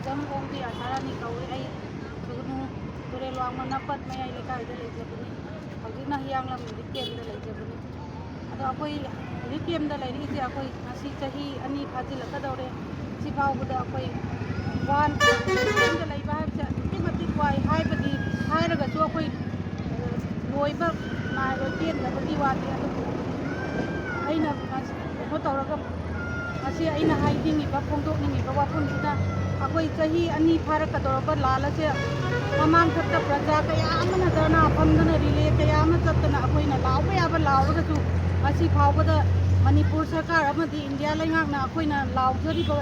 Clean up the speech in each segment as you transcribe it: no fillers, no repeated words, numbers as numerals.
जम ओंदी आसारानी कौवे आई सुगनु तुरे लोंग नपत मैं आई लेका इधर ले जबनी हौजिना हियांगलम रिकेम द ले जबनी अदो अकोई रिकेम द ले रि जे अकोई asi chahi ani phajil ka dore si phau buda अकोई wan रिकेम द ले बा चा तिमति क्वाई हाई बदी हाई रगा जो अकोई लोइबा नाय रो तेन द बदी वादी अदो aina ko tawraga asi aina haidingi ba phongdokningi ba wafumsida akoi chahi ani pharaka doraba lala se mamang thakta praja kaya amana dana phamdana rile kaya ama chatna akoina lawba yaba lawraga chu asi phawbada manipur sarkar amadi india laingak na akoina lawjari ba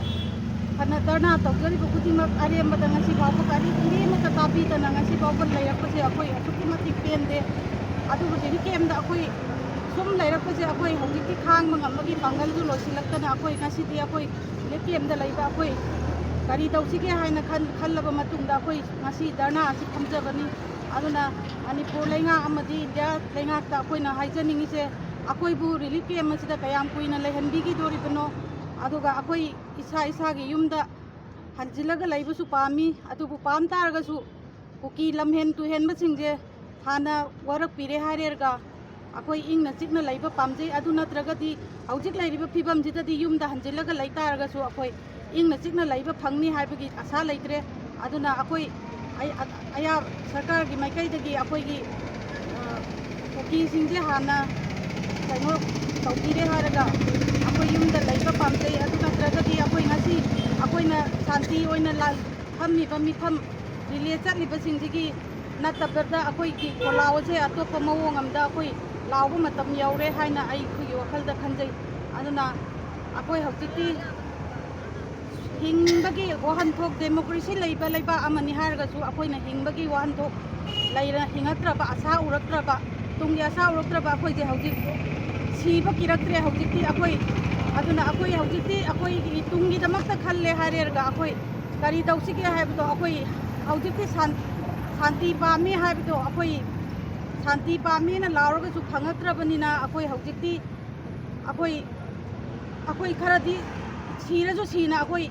khana dana tawjari ba kudimak aremba ngasi phawba kari ime ta tapi ta ngasi phawba layakpa se akoi atuki mati pende adu budi kem da akoi sum lairapse akoi hojiki khang mangamagi pangal ju losilakna akoi ngasidi akoi lekem da laiba akoi gari dausige haina khallaba matungda akoi ngasi dana asi khamjabani aduna manipur lainga amadi india lainga ta akoi na haijaningi se akoi bu relief kem asida kayam kuina lehanbi gi dori bano aduga akoi isa gi yumda hanjilaga laibu su pami adubu pam targa su kuki lamhen tu hen masingje hana warak pire harerga अकोई इंगना चिकना लाइबा पामजे अदु नत्रगदी हौजिक लाइरिबा फिबम जिददी युमदा हंजिलगा लाइतारगसु अकोई इंगना चिकना लाइबा फंगनी हाइबगी आशा लैत्रे अदुना अकोई आया सरकार की माइकैदगी अकोईगी cookie सिंजे हाना कइनो तौकिरे हारगा अकोई युमदा लाइबा पामजे अदु नत्रगदी अकोई ngasi अकोईना शांति ओइना ला थम्मिबा मिफम relay चटलिबा सिंजिगी नतबदा अकोई की कोलाओजे अतोप मवोंग अमदा अकोई लाव मतम यौरे हाइना आई खुगी वखलदा खंजै अदुना अकोई हौजिकती हिंबगी वहनथोक डेमोक्रेसी लैबा अमनि हारगसु अकोइना हिंबगी वहनथोक लैरा हिंगत्रबा आशा उरक्त्रबा तुंगी आशा उरक्त्रबा अकोई जे हौजिक सीबा किरक्त्रे हौजिकती अकोई अदुना अकोई हौजिकती अकोई की तुंगी दमकता खल्ले हारेरगा अकोई करी तौसिगे हाइबदो अकोई हौजिकती शांति पामी हाइबदो अकोई शांति पामी ना लाउरगा सु फंगत्रबनिना अकोई हौजिकती अकोई खरदी सीरजु सीना अकोई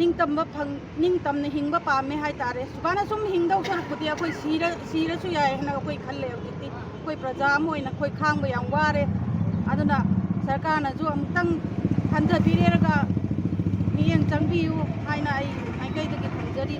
निंगतमने हिंगबा पामे हाय तारे सुबाना सुम हिंगदौ सरपुदी अकोई सीरसु याय हना अकोई खल्ले हौजिकती अकोई प्रजा मोइना अकोई खांगबा याम वारे अदुना सरकार ना जो अमतंग हंजबिरेरगा मियेंग चंगबियु हायना आई माइकैदगी थंजरी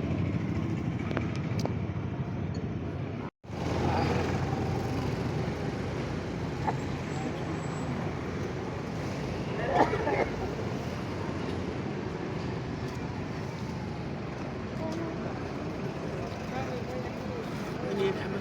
need